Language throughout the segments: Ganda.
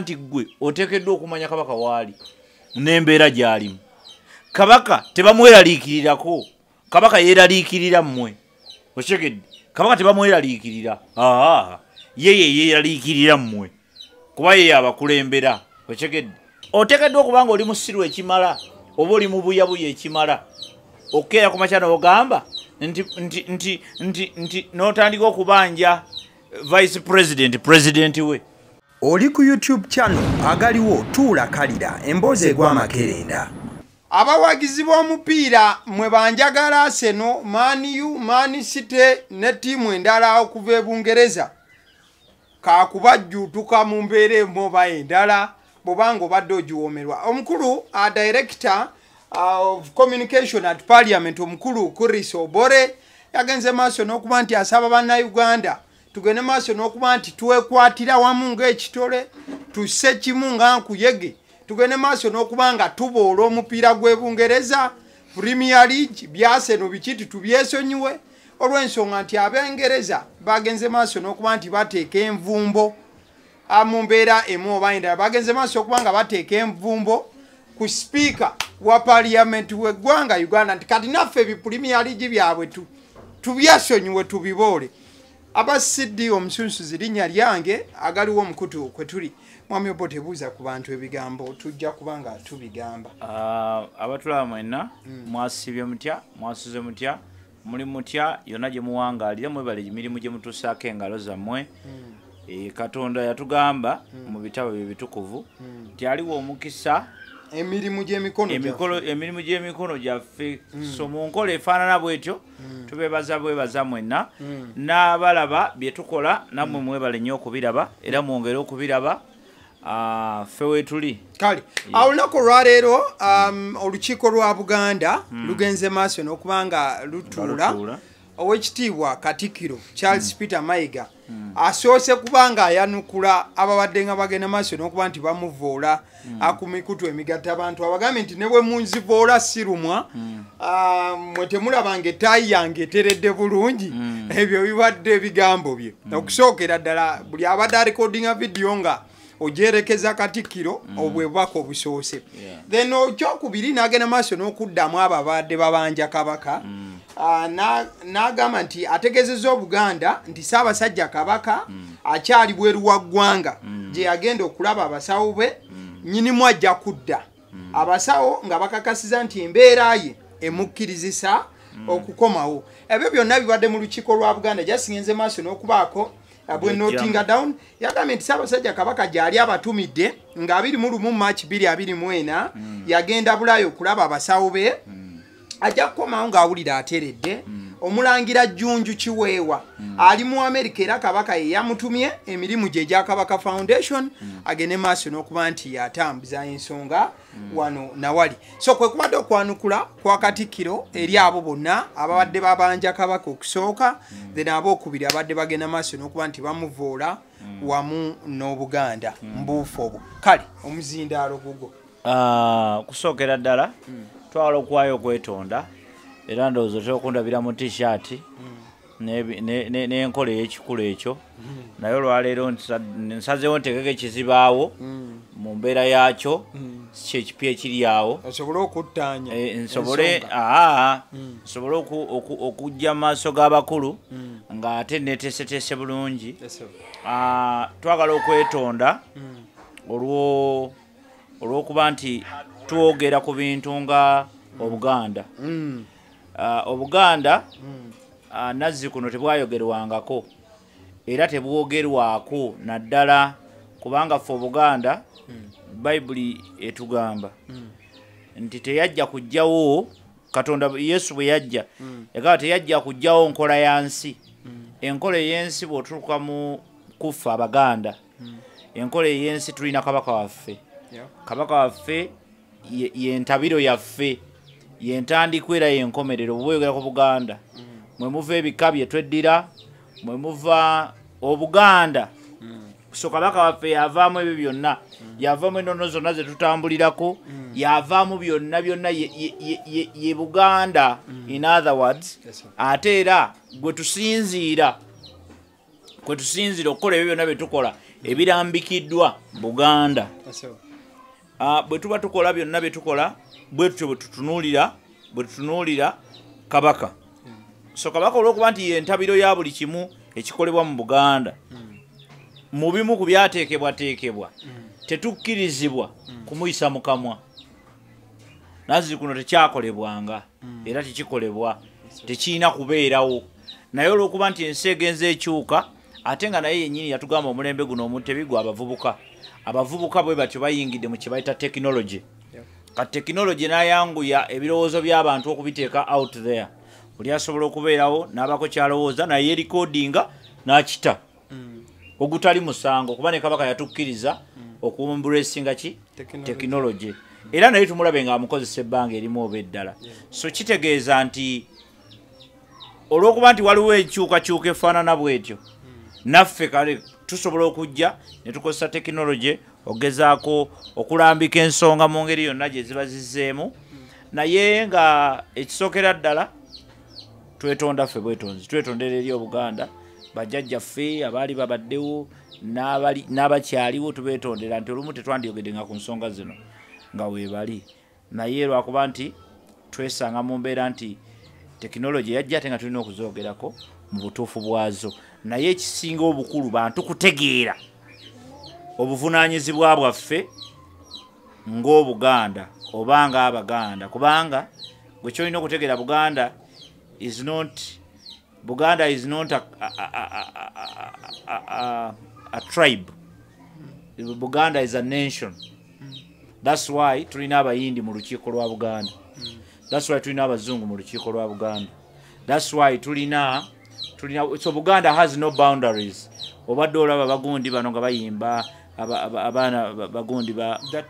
nti gwe oteekeddwa okumanya kabaka waali n'embeera gy'alimu. Kabaka tebamweraliikirirako, kabaka yeeraliikirira mmwe. Okitegedde? Kabaka tebamweraliikirira, ye yeeraliikirira mmwe kuba ye abakulembera. Okitegedde? Oteekeddwa okuba nga oli mu ssiru ekimala oba oli mu buyabuya ekimala, okukeera ku makya n'ogamba nti n'otandika okubanja vice president we. Oli ku YouTube channel agaliwo tuula kalira emboozi egw'amakerenda. Abawagizi b'omupiira mwe banjagala Arsenal, Man U, Man City ne ttiimu endala okuva e Bungereza kaakubajjuutuka mu mbeera emu oba endala bw'obanga obadde ogiwoomerwa. Omukulu director of communication at Parliament omukulu Chris Obore yagenze maaso n'okuba nti asaba bannayuganda tugende maaso n'okuba nti twekwatira wamu ng'ekitole tusse kimu nga nkuyege, tugende maaso n'okuba nga tuboola omupiira gw'e Bungereza Premier League byaseno bikiti tubyesonyiwe olw'ensonga nti Abengereza bagenze maaso n'okuba nti bateeka envumbo mu mbeera emu oba endala. Bagenze maaso okuba nga bateeka envumbo ku speaker wa Parliament w'eggwanga Uganda nti kati naffe ebi Premier League byabwe tubyesonyiwe tubiboole. Abasidi omusunsuzi linnya lyange agaliwo omukutu kwe tuli. Mwami Obote buuza ku bantu ebigambo tujja kubanga tubigamba. Abatulaba mwenna mwasibye mutya, mwasuze mutya, muli mutya yonna gye muwangaalira mwebale emirimu gye mutuusaako engalo zammwe. Katonda yatugamba mu bitabo bye bitukuvu nti aliwo omukisa emirimu gy'emikono gyaffe. So mu nkola efaanana bwetyo tubebaza mwenna n'abalaba bye tukola nammwe mwebale nnyo okubiraba era mwongere okubiraba. Ffe weetuli kale olunaku olwaleero olukiiko lwa Buganda lugenze maaso n'okuba nga lutuula owekitiibwa Katikkiro Charles Peter Mayiga asoose kuba nga ayanukula ababadde nga bagenda maaso n'okuba nti bamuvoola ku mikutu emigatta abantu abagambye nti ne bwe munzivoola sirumwa mwe temulabanga ettaayi yange eteredde bulungi. Ebyo bibadde ebigambo bye okusookera ddala buli abadde arekodinga vidiyo nga ojerekeza Katikkiro obwebubaka obusoose. Then okyokubiri n'agenda maaso n'okuddamu abo abadde babanja kabaka n'agamba nti ategezezza Obuganda nti Ssaabasajja Kabaka akyali bweru wa ggwanga gye yagenda okulaba abasawo be nnyinimu ajja kudda. Abasawo nga bakakasiza nti embeera ye emukkirizisa okukomawo. Ebyo byonna bibadde mu lukiiko lwa Buganda jasingenze maaso n'okubaako bwe notinga down yagambye nti Ssaabasajja Kabaka gyali abatumidde nga 21 March 2024 yagenda Bulaaya okulaba abasawo be ajja kukomawo ng'awulira ateredde. Omulangira Jjunju Kiweewa ali mu Amerika era Kabaka ye yamutumye emirimu gye gya Kabaka Foundation agende maaso n'okuba nti yatambuza ensonga wano nawali. So kwe kubadde okwanukula kwa Katikkiro eri abo bonna ababadde babanja Kabaka okusooka then abookubiri abadde bagenda maaso n'okuba nti bamuvoola wamu n'Obuganda mbuufu obwo. Kale omuzindaalo gugwo kusookera ddala twala okuwaayo okwetonda era ndowooza otera okundabira mu t-shirt n'enkola ey'ekikulu ekyo naye olwaleero nsazeewo nteekeko ekizibaawo mu mbeera yaakyo si ekipya ekiri awo osobole okuttaanya nsobole okujja mu maaso g'abakulu ng'ate neeteeseteese bulungi. Twagala okwetonda olw'okuba nti twogera ku bintu nga Obuganda. Obuganda Nazzikuno tebwayogerwangako era tebwogerwako naddala kubanga ffe Obuganda Bayibuli etugamba nti teyajja kujjawo Katonda Yesu bwe yajja yagamba teyajja kujjawo nkola ya nsi. Enkola ey'ensi bw'otuuka mu kuffa Abaganda enkola ey'ensi tulina kabaka waffe. Kabaka waffe yentabiro yaffe yentandikwa era yenkomerero bweyogera ku Buganda mwe muva ebika bye tweddira mwe muva Obuganda. So Kabaka waffe yavaamu ebyo byonna yavaamu ennono zonna ze tutambulirako yavaamu byonna ye Buganda in other words ate era gwe tusinziira okukola ebyo byonna bye tukola ebirambikiddwa Buganda bwe tuba tukola byonna bye tukola bwe tutunuulira Kabaka so Kabaka olw'okuba nti yentabiro ya buli kimu ekikolebwa mu Buganda mu bimu ku byateekebwateekebwa tetukkirizibwa kumuyisa mu kamwa Nazzikuno tekyakolebwanga era tekikolebwa tekiina kubeerawo naye olw'okuba nti ensi egenze ekyuka ate nga naye yennyini yatugamba omulembe guno omutebigwa abavubuka bwe batyo bayingidde mu kibayita technology ka technology n'ayanguya ebirowoozo by'abantu okubiteeka out there buli asobola okubeerawo n'abako kyalowooza naye recordinga n'akita ogutali musango kuba ne Kabaka yatukkiriza okumbulesinga ki technology era naye tumulabe nga amukozesa ebbanga erimu oba eddala so kitegeeza nti olw'okuba nti waliwo enkyukakyuka efaanana bwetyo naffe kale tusobola okujja ne tukozesa technology ogezaako okulambika ensonga mu ngeri yonna gye ziba zizzeemu naye nga ekisookera ddala twetonda ffe bwetonzi twetondera eri Obuganda bajjajjaffe abaali babaddewo n'abakyaliwo tubeetondera nti olumu tetwandiyogedde nga ku nsonga zino nga weebali naye lwakuba nti twesanga mu mbeera nti tekinologi yajja ate nga tulina okuzoogerako mu butuufu bwazo naye ekisinga obukulu bantu kutegeera obuvunaanyizibwa bwaffe ng'Obuganda oba nga Abaganda kubanga gwe kyolina okutegeera Buganda is not a tribe. Buganda is a nation. That's why tulina abayindi mu lukiiko lwa Buganda. That's why tulina abazungu mu lukiiko lwa Buganda. That's why tulina so Buganda has no boundaries. Obadde olaba bagundi bano nga bayimba abaana bagundi ba the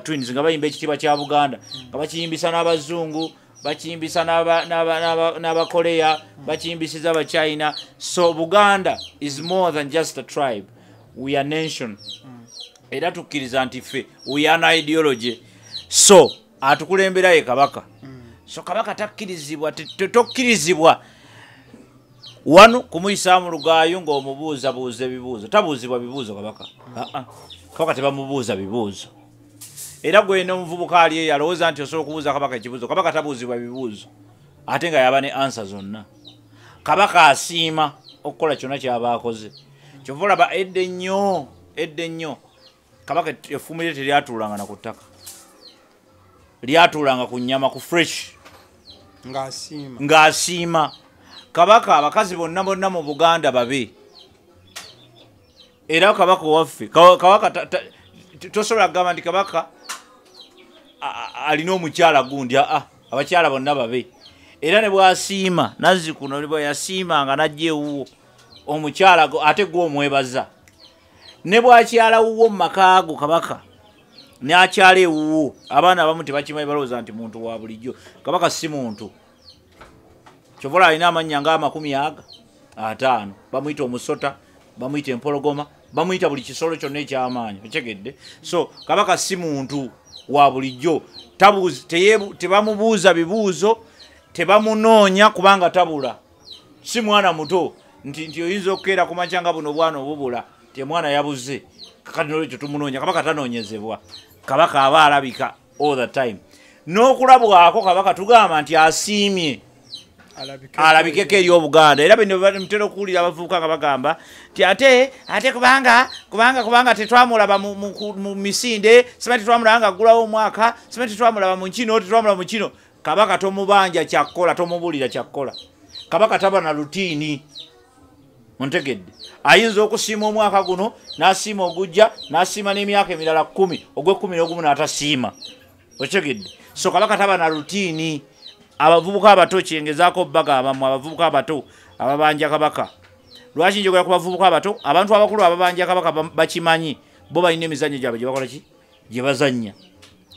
twins nga bayimba ekitiibwa kya Buganda nga bakiyimbisa n'abazungu bakiyimbisa n'abakoreya bakiyimbisiza abachina. So Buganda is more than just a tribe. We are nation. Era tukkiriza nti ffe we are an ideology. So atukulembera ye Kabaka. So Kabaka takkirizibwa tokkirizibwa wano kumuyisa mu lugaayo ng'omubuuza buuza ebibuuzo. Tabuuzibwa bibuuzo Kabaka. Kabaka tebamubuuza bibuuzo. Era gwe n'omuvubuka ali eyo alowooza nti osobola okubuuza Kabaka ekibuuzo. Kabaka tabuuzibwa bibuuzo ate nga yaba ne ansa zonna. Kabaka asiima okukola kyonna ky'aba akoze. Kyova olaba edde nnyo Kabaka effumu lye teryatuulanga na ku ttaka, lyatuulanga ku nnyama ku fresh ng'asiima. Kabaka abakazi bonna mu Buganda babe. Era Kabaka waffe Kabaka tosobola kugamba nti Kabaka alina omukyala gundi. Abakyala bonna babe. Era ne bw'asiima Nazzikuno bwe yasiimanga n'ajja ewuwo omukyala ate gwe omwebaza. Ne bw'akyala wuwo mu makaago Kabaka n'akyala ewuwo abaana abamu tebakimanyi balowooza nti muntu wa bulijjo. Kabaka si muntu. Kyovola alina amannya nga50 bamuyita omusota, bamuyita empologoma, bamuyita buli kisolo kyonna eky'amaanyi. Okyegedde? So Kabaka si muntu wa bulijjo. Tebamubuuza bibuuzo, tebamunoonya kubanga tabula. Si mwana muto nti oyinza okukeera ku makya nga buno bwana obubula ti mwana yabuze kakati nolwekyo tumunoonya. Kabaka tanoonyezebwa. Kabaka aba alabika all the time. N'okulabwako Kabaka tugamba nti asiimye alabikeko eri Obuganda. Era bino mutera okuwulira abavubuka nga bagamba nti ate kubanga tetwamulaba mu misinde, sima tetwamulaba nga aggulawo omwaka, sima tetwamulaba mu kino, tetwamulaba mu kino. Kabaka tomubanja kyakkola, tomubuulira kyakkola. Kabaka taba na lutiini. Ontegedde? Ayinza okusiima omwaka guno n'asiima ogujja n'asiima n'emyaka emirala 10 ogw'ekkumi n'ogumu n'atasiima. Okyegedde? So Kabaka taba na lutiini. Abavubuka abato kyengezaako bagamba mu abavubuka abato ababanja Kabaka. Lwaki njogera ku bavubuka abato? Abantu abakulu ababanja Kabaka bakimanyi. Bo balina emizannyo gyabwe gye bakola ki? Gye bazannya.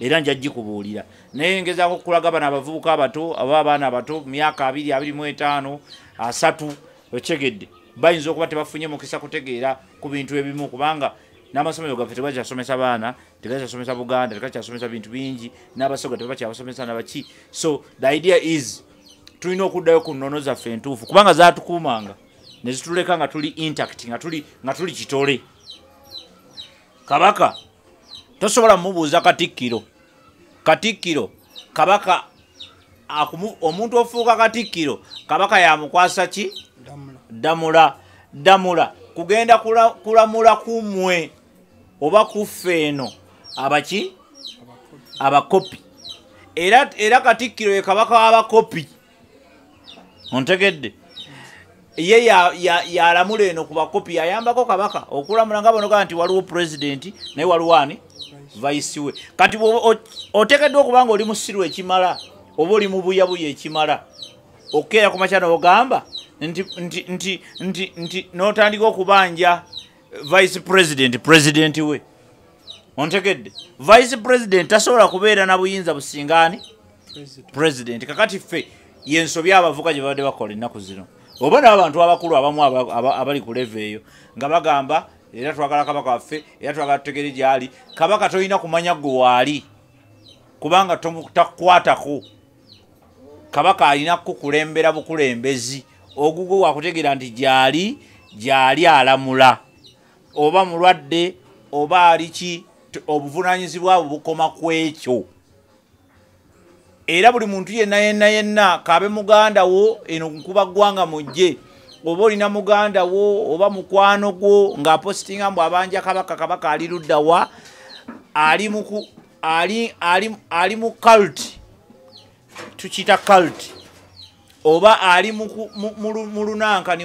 Era nja gikubuulira. Naye ngezaako okulaga bano abavubuka abato aba abaana abato myaka 25 3. Okyegedde? Bayinza okuba tebafunye mukisa kutegeera ku bintu ebimu kubanga n'amasomero gaffe tebakyasomesa baana, tebakyasomesa Buganda, tebakyasomesa bintu bingi, n'abasoga tebakyabasomesa nabaki. So the idea is tulina okuddayo ku nnono zaffe entuufu kubanga zaatukuumanga ne zituleka nga tuli intact, nga tuli kitole. kabaka tosobola mubuuza katikkiro kabaka omuntu ofuuka katikkiro kabaka yamukwasa ki damula kugenda kulamula kumwe oba kuffe eno abaki abakopi era katikkiro ye kabaka w'abakopi ontegedde ye yalamula eno ku bakopi yayambako kabaka okulamula nga bonoga nti waliwo pulezidenti naye waliwo ani vice we kati otekeddwa okuba nga oli musiru ekimala oba oli mu buyabuya ekimala okeera ku makya n'ogamba nti n'otandika okubanja vice president we ontegedde vice president tasobola kubeera na buyinza busingaani president kakati ffe yensobya abavuka gye babadde bakola ennaku zino oba n'abantu abakulu abamu abali ku leve eyo nga bagamba era twagala kabaka waffe era twagala tutegere gyali kabaka tolina kumanya gwe waali kubanga takukwatako kabaka alina kukulembera bukulembezi ogugwe wakutegeera nti gyali alamula oba mulwadde oba aliki obuvunaanyizibwa bukoma ku ekyo era buli muntu yenna kabe muganda wo eno nkuba ggwanga mujje oba olina muganda wo oba mukwano gwo ng'apositinga mbu abanja kabaka ali ludda wa ali mu cult tukiyita cult oba ali mu lunankani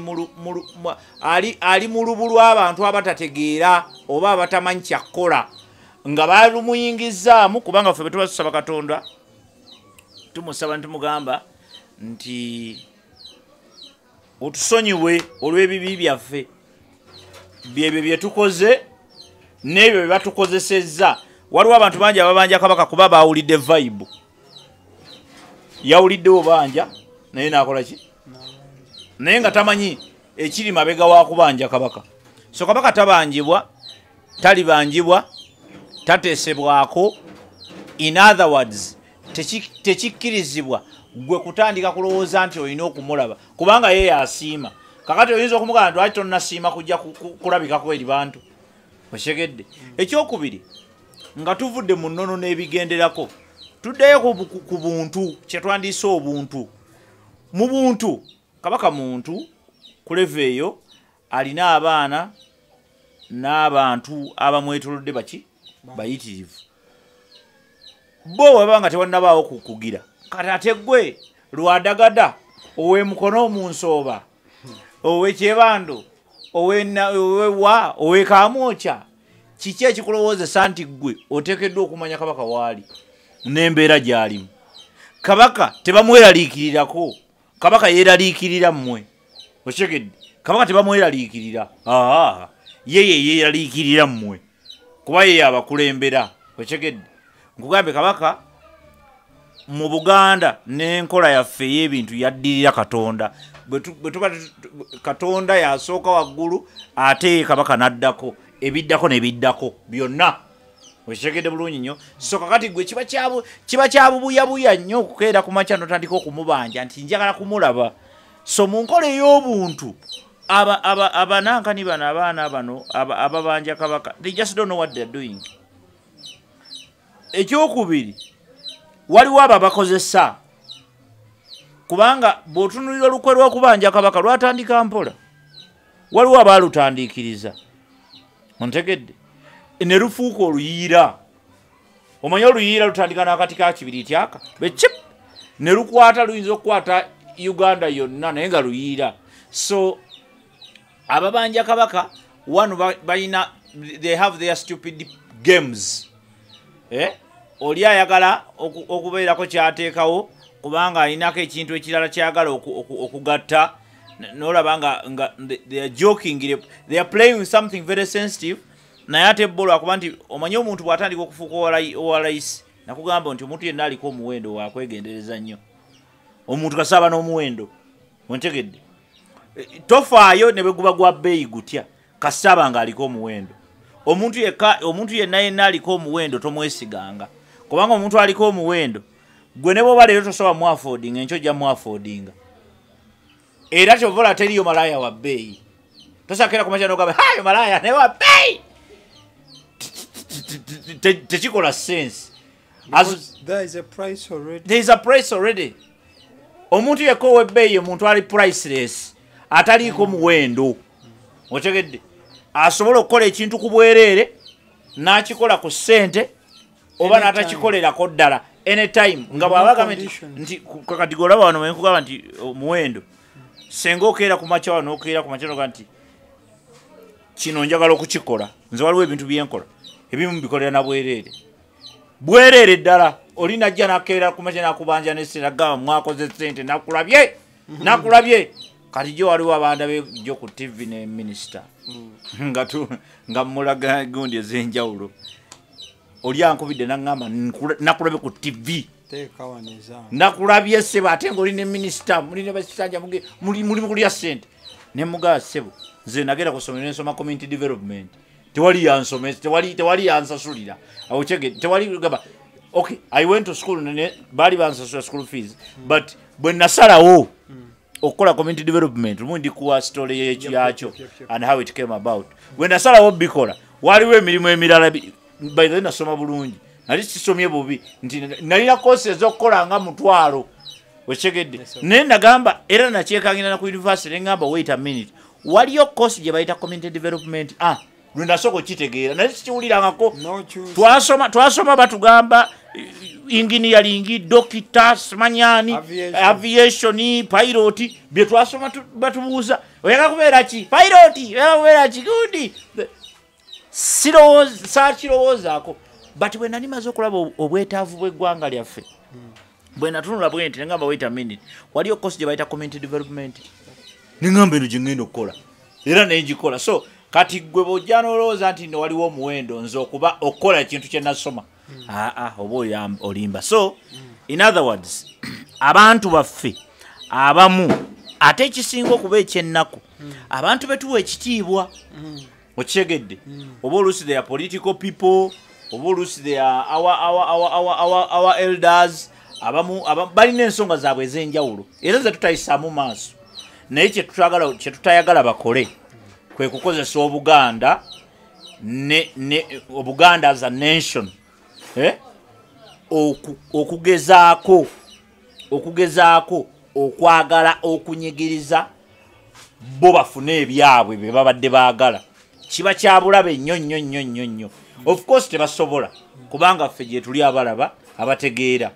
ali mu lubu lw'abantu abatategeera oba abatamanyi kyakkola nga balumuyingizaamu kubanga ffe betuba tusaba Katonda tumusaba ntumugamba nti otusonyiwe olw'ebibi byaffe byebyo bye tukoze n'ebyo bye batukozesezza. Waliwo abantu bangi ababanja kabaka kuba baawulidde vibe yawuliddewo banja naye nakola ki naye nga tamanyi ekiri mabega wa kubanja kabaka. So kabaka tabanjibwa talibanjibwa tateesebwako, in other words tekikkirizibwa gwe kutandika kulowooza nti olina okumulaba kubanga ye yasiima. Kakati oyinza okumugamba nti lwaki tonnasiima kujja kulabikako eri bantu oshegedde. Ekyokubiri nga tuvudde mu nnono n'ebigenderako tuddeyo ku buntu kyetwandiise obuntu. Mu buntu kabaka muntu kuleva eyo alina abaana n'abantu abamwetolodde baki bayitirivu bo wabanga tewannabaawo kukugira kati ate gwe lwadagada ow'emukono omunsooba ow'ekyebando owewa ow'ekamwokya kiki ekikulowoozesa nti gwe oteekeddwa okumanya kabaka waali n'embeera gy'alimu. Kabaka tebamweraliikirirako, kabaka yeeraliikirira mmwe okyegedde. Kabaka tebamweraliikirira yeye yeeraliikirira mmwe kuba yeye abakulembera okyegedde. Nkugambe kabaka mu Buganda n'enkola yaffe ey'ebintu yaddirira Katonda. Bwe Katonda yasooka waggulu ate kabaka n'addako ebiddako n'ebiddako byonna okyegedde bulungi nnyo. So kakati gwe kiba kyabubuyabuya nnyo okukeera ku makya n'otandika okumubanja nti njagala kumulaba. So mu nkola ey'obuntu abanankani bano abaana bano ababanja kabaka they just don't know what they're doing. Ekyokubiri waliwo ababakozesa kubanga bw'otunulira olukwe lw'okubanja kabaka lwatandika mpola waliwo abaalutandiikiriza ontegedde ne lufuuka oluyiira. Omanye oluyiira lutandika n'akati ka kibiriiti aka becip ne lukwata luyinza okukwata Uganda yonna naye nga luyiira. So ababanja kabaka wano balina they have their stupid games. Oli ayagala okubeerako kyateekawo kubanga alinako ekintu ekirala kyagala okugatta n'olaba nga they are joking, they are playing with something very sensitive. Naye ate bo lwakuba nti omanye omuntu bw'atandika okufuuka owa layisi nakugamba nti omuntu yenna aliko omuwendo wakwegendereza nnyo. Omuntu kasaba n'omuwendo ontegedde tofaayo ne bwe guba gwa bbeeyi gutya kasaba nga aliko omuwendo. Omuntu yenna aliko omuwendo tomwesiganga kubanga omuntu aliko omuwendo gwe ne bw'oba leero tosobola mu affordinga enkyo ojja mu affordinga. Era kyovola teriyo malaaya wa bbeeyi tosakira ku makya n'ogamba hayo malaaya ne wa bbeeyi tekikola sense. There is a price already. There is a price already. Omuntu yekowe ebbeeyi omuntu ali priceless ataliiko muwendo. Otegedde asobola okukola ekintu ku bwereere n'akikola ku ssente oba n'atakikolerako ddala anytime nga bw'abaga nti kati golaba wano wenkugamba nti muwendo senga okeera ku makya wano okeera ku makya noga nti kino njagala okukikola nze waliwo ebintu byenkola ebimu bikolera na bwereere ddala oli najja nakeera ku makya nakubanja n'essente agamba mwakoze ssente nakulabye kati jo waliwo abandabe jo ku TV ne minisita nga mulaga gundi ez'enjawulo oli ankubidde naŋŋamba nakulabye ku TV nakulabye ssebo ate nga oli ne minisita muli ne basitanja muli mukulya ssente ne mugaba ssebo nze nagenda ku ssomero nensoma community development tewali yansomesa tewali yansasulira tewali gaba okay I went to school baali bansasula school fees but bwe nasalawo okukola community development lumu kuwa story yakyo and how it came about when nasalawo bikola waliwo emirimu emirala by the way nasoma bulungi nali sisomye bubi nti nalina courses ez'okukola nga mutwalo wekegedde naye nagamba era nakyekangina na ku university ngamba wait a minute waliyo course gye bayita community development lwe nasooka okitegeera naye sikiwulirangako twasoma batugamba engineering doctor simanyani aviation pilot bye twasoma batubuuza oyagala kubeera ki pilot oyagala kubeera ki gundi saakirowoozaako but bwe nali maze okulaba obwetaavu bw'eggwanga lyaffe bwe natunula bwe nti nengamba wait a minute waliyo course gye bayita community development nengamba eno gye ngenda okukola era nengikola so kati gwe bw'ojja n'olowooza nti waliwo omuwendo nze okuba okukola ekintu kye nasoma oba olimba so in other words abantu baffe abamu ate ekisinga okuba ekyennaku abantu betuwa ekitiibwa okyetegedde oba oluusi they are political people oba oluusi they are our elders abamu balina ensonga zaabwe ez'enjawulo era ze tutayisaamu maaso naye kyetutayagala bakole kwe kukozesa Obuganda Obuganda as a nation okugezaako okwagala okunyigiriza bo bafune ebyabwe bye babadde baagala kiba kyabulabe nnyo of course tebasobola kubanga ffe gye tuli abalaba abategeera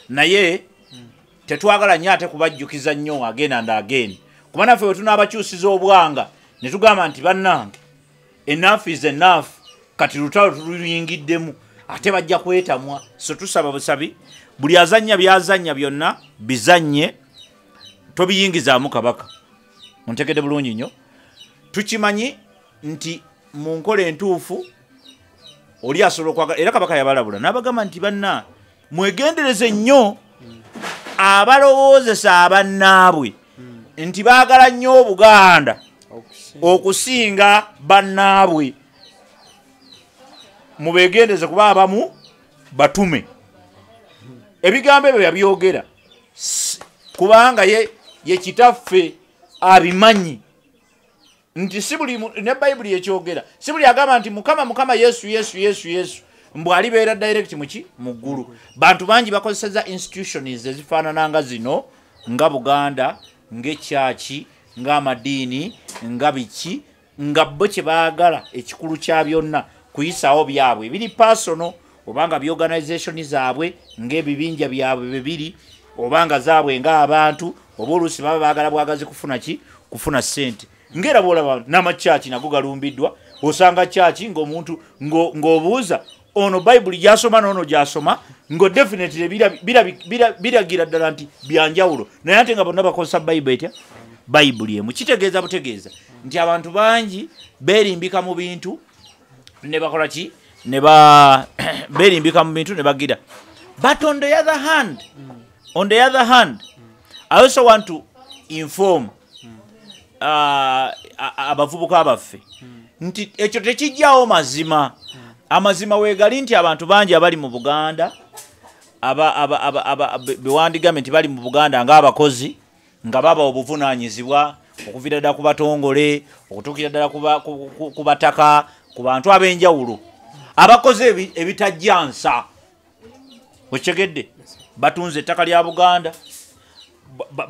naye tetwagala nnyo ate kubajjukiza nnyo again and again kuba naffe bwe tunaabakyusiza obwanga ne tugamba nti bannange enough is enough kati lutalo tuluyingiddemu ate bajja kwetamwa so tusaba busabi buli azannya byazannya byonna bizanye tobiyingizaamu kabaka ontegedde bulungi nnyo tukimanyi nti mu nkola entuufu oli asobola okwagala era kabaka yabalabula n'abagamba nti banna mwegendereze nnyo abalowoozesa abannaabwe nti baagala nnyo Obuganda okusinga bannaabwe mubegendeze kuba abamu batume ebigambo ebyo yabyogera kubanga ye kitaffe abimanyi nti sibuli ne Bayibuli ekyogera sibuli agamba nti mukama Yesu mbw alibeera direct muki mu ggulu bantu bangi bakozeseza institutions ezifaanana nga zino nga Buganda ng'ekyaki ng'amadiini nga biki nga bo kye baagala ekikulu kya byonna kuyisaawo byabwe biri personal obanga byorganization zaabwe ng'ebibinja byabwe bibiri obanga zaabwe ng'abantu oba oluusi baba baagala bwagazi kufuna ssente ng'era bwolaba n'amakyaki nago galumbiddwa osanga kyaki ng'omuntu ng'obuuza ono Bayibuli gyasoma n'ono gyasoma ngo definitely biragira ddala nti byanjawulo naye ate nga bonna bakozesa Bayibuli emu kitegeeza butegeeza nti abantu bangi beerimbika mu bintu ne bakola ki beerimbika mu bintu ne bagira but on the other hand I also want to inform abavubuka abaffe nti ekyo tekijjawo amazima weegali nti abantu bangi abali mu Buganda bewandigambe nti bali mu Buganda ng'abakozi nga baba obuvunaanyizibwa okuviira ddala ku batongole okutuukira ddala ku bataka ku bantu ab'enjawulo abakoze ebitajjansa okitegedde batunze ettaka lya Buganda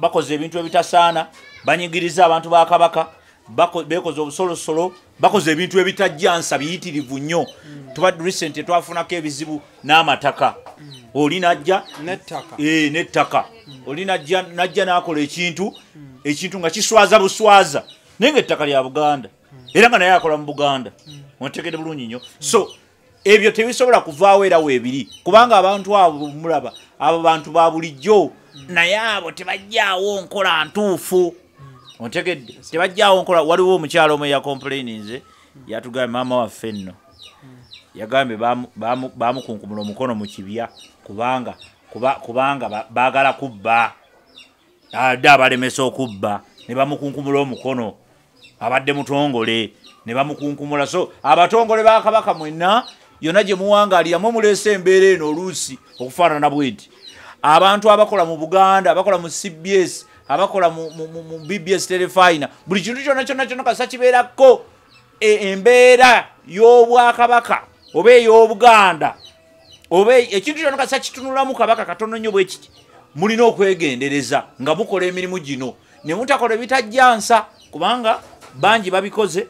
bakoze ebintu ebitasaana banyigiriza abantu ba Kabaka bekoze obusolosolo bakoze ebintu ebitajjansa biyitirivu nnyo tuba recent twafunako ebizibu n'amataka oli najja n'ettaka oli najja n'akola ekintu nga kiswaza buswaza naye nga ettaka lya Buganda era nga naye akola mu Buganda ontegedde bulungi nnyo so ebyo tebisobola kuvaawo era weebiri kubanga abantu abo mulaba abo bantu ba bulijjo naye abo tebajjaawo nkola ntuufu ontegedde tebajjaawo nkola waliwo omukyalo omwe yakomplaininze yatugambye maama waffe nno yagambye bamukunkumula omukono mu kibya kubanga baagala kubba adde abalemesa okubba ne bamukunkumula omukono abadde mutongole ne bamukunkumula so abatongole ba Kabaka mwenna yonna gye muwangaalira muleese embeera eno oluusi okufaanana bweti abantu abakola mu Buganda abakola mu CBS abakola mu BBS Telefina buli kintu kyonna kasa kibeerako embeera y'Obwakabaka oba ey'Obuganda oba ekintu kyonna kasa kitunulamu Kabaka katono nnyo bwekiti mulina okwegendereza nga mukola emirimu gino ne mutakola ebitajjansa kubanga bangi babikoze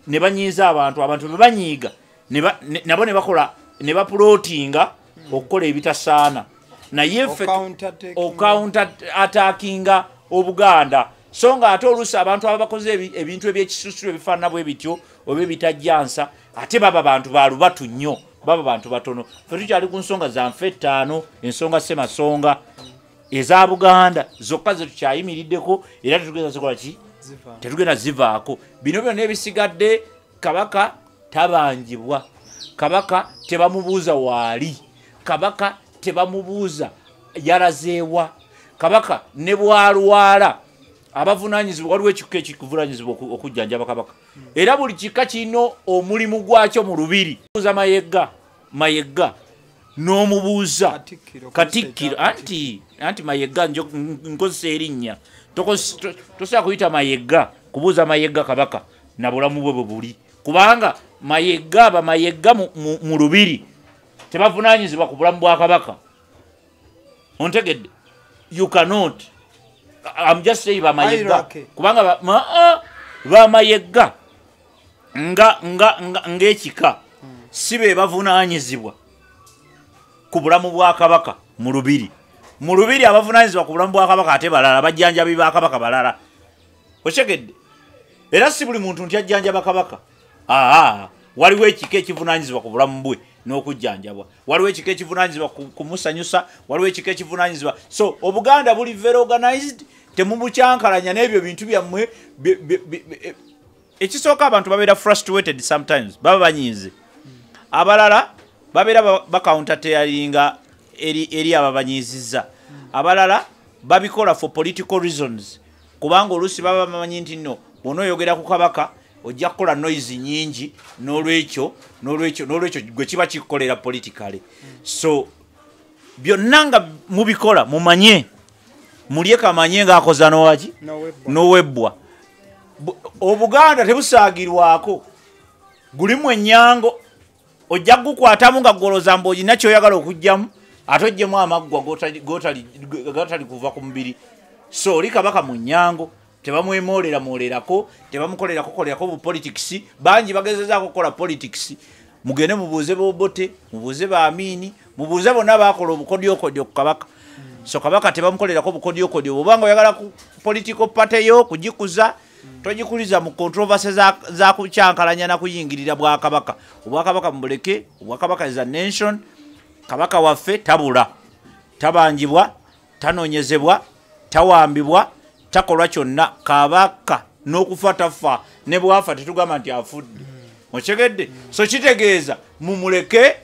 ne banyiiza abantu be banyiiga nabo ne bakola ne bapulootinga okukola ebitasaana naye ffe counter attackinga Obuganda so nga ate oluusi abantu abakoze ebintu ebyekisusu ebifaanana bwe bityo oba ebitajjansa ate baba bantu balubatu nnyo baba bantu batono ffe tukyali ku nsonga za nfe 5 ensonga semasonga eza Buganda zokka ze tukyayimiriddeko era tetugenda zikola ki tetugenda zivaako bino byonna ebisigadde Kabaka tabanjibwa Kabaka tebamubuuza waali Kabaka tebamubuuza yalazeewa Kabaka ne bwalwala abavunaanyizibwa waliwo ekika ekikuvunanyizibwa okujjanjaba Kabaka era buli kika kino omulimu gwakyo mu lubiri buuza mayegga n'omubuuza Katikkiro anti mayegga nkozesa erinnya tosobola kuyita mayegga kubuuza mayegga Kabaka na bulamu bwe buli kubanga mayegga mu lubiri tebavunaanyizibwa ku bulamu bwa Kabaka ontegedde you cannot I'm just saying bamayegga kubanga bamayegga ng'ekika si be bavunaanyizibwa ku bulamu bwa Kabaka mu lubiri abavunaanyizibwa ku bulamu bwa Kabaka ate balala bajjanjabi ba Kabaka balala otegedde era si buli muntu nti ajjanjaba Kabaka waliwo ekika ekivunaanyizibwa ku bulamu bwe n'okujjanjabwa waliwo ekika ekivunaanyizibwa kumusanyusa waliwo ekika ekivunaanyizibwa so Obuganda buli very organized temubukyankalanya n'ebyo bintu byammwe ekisooka abantu babeera frustrated sometimes baba banyiize abalala babeera bacountertailinga eri ababanyiizizza abalala babikola for political reasons kubanga oluusi baba bamanyi nti nno bw'onooyogera ku Kabaka ojja kukola noise nyingi n'olwekyo gwe kiba kikukolera politically so byonna nga mubikola mumanye mulye kamanye ng'akoza nowaki nowebbwa Obuganda tebusaagirwako gulimu ennyango ojja gukwatamu nga goloza mbu olina kyoyagala okugjamu ate ojjemu amaggwa gotali kuva ku mubiri so oli Kabaka mu nnyango tebamwemoolerako tebamukolerako bupolitics bangi bagezezaako kukola politics mugende mubuuze Bobote mubuuze Baamini mubuuze bonna bakola obukodyokodyo ku Kabaka so Kabaka tebamukolerako bukodyokodyo bwobanga oyagala ku political party yo kugikuza togikuliza mu controversy za kukyankalanya na kuyingirira bwa Kabaka Obwakabaka mubuleke Obwakabaka is a nation Kabaka waffe tabula tabanjibwa tanoonyezebwa tawambibwa takolwa kyonna Kabaka n'okufa tafa ne bwafa tetugamba nti afudde okyegedde so kitegeeza mumuleke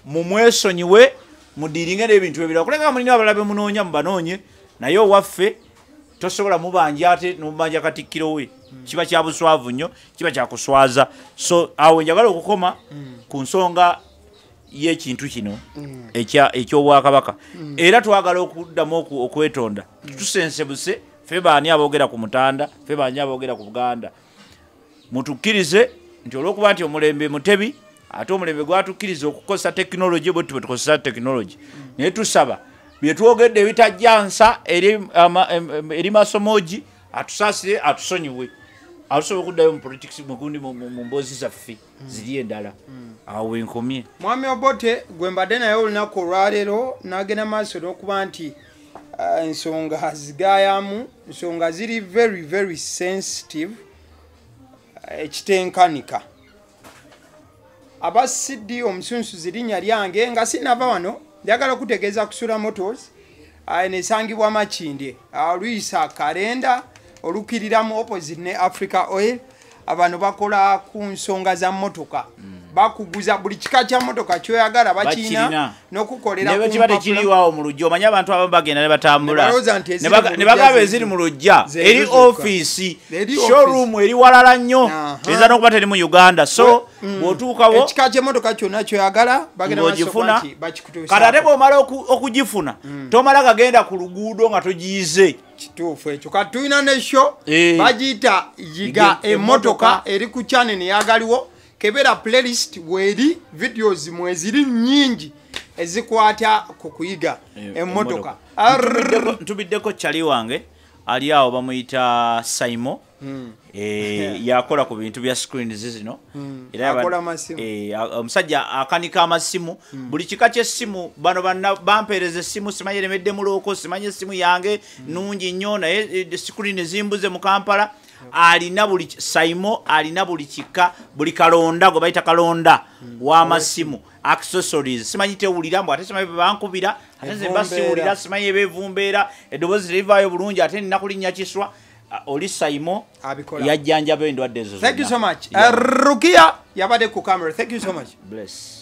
mumwesonyiwe mudiringe n'ebintu ebirala kuleka mulina abalabe munoonya mubanoonye naye owaffe tosobola mubanja ate nomubanja Katikkiro we kiba kya buswavu nnyo kiba kya kuswaza so awo njagala okukoma ku nsonga y'ekintu kino eky'Obwakabaka era twagala okuddamu okwetonda tusensebuse ffe baani aboogera ku Mutanda ffe baani aboogera ku Buganda mutukkirize nti olw'okuba nti omulembe mutebi ate omulembe gwatukkiriza okukozesa tekinologi bwe tube tukozesa tekinologi naye tusaba bye twogedde ebitajjansa eri masomogi atusaasire atusonyiwe asobola okuddayo mu politics mugundi mu mboozi zaffe ziri endala awo wenkomye Mwami Obote gwe mbadde naye olunaku olwaleero n'agenda maaso n'okuba nti ensonga zigayamu ensonga ziri very very sensitive ekitenkanika aba CD omusunsuzi linnya lyange nga sinava wano njagala okutegeeza kusula motors nesangibwa Makindye Luisa Kalenda olukiriramu opposite ne Africa Oil abantu bakola ku nsonga za motoka bakuguza buli kika kya motoka kyoyagala bakina n'okukolera ku mpapula kiriwawo mu lujja omanya abantu abamu bagenda ne batambula ne bagaba eziri mu lujja eri office showroom eri walala nnyo eza n'okuba teri mu Uganda so bw'otuukawo ekika ky'emmotoka kyonna kyoyagala bagenda bakifuna kati ate bw'omala okugifuna tomala kagenda ku luguudo nga togiyize kituufu ekyo kati tulina nesho bagiyita yiga emmotoka eri ku channel eyagaliwo kebera playlist weri videos mweziri nyingi ezikwata ku kuyiga emmotoka ntubiddeko chali wange ali awo bamuyita Saimo yakola ku bintu bya screen zino era omusajja akanika amasimu buli kika ky'essimu bano bampeereza essimu simanyi remedde muloko simanyi essimu yange nungi nnyo naye screen zimbuze mu Kampala alina buli Saimo alina buli kika buli kalonda gwe bayita kalonda w'amasimu accessories simanyi tewulira mbu ate simanyi bankubira ate ze basiwulira simanyi bevumbeera eddoboozi livaayo bulungi ate nina kulinnya kiswa oli Saimo yajjanjaba endwadde ezo. Thank you so much. Rukia yabade ku camera. Thank you so much. Bless.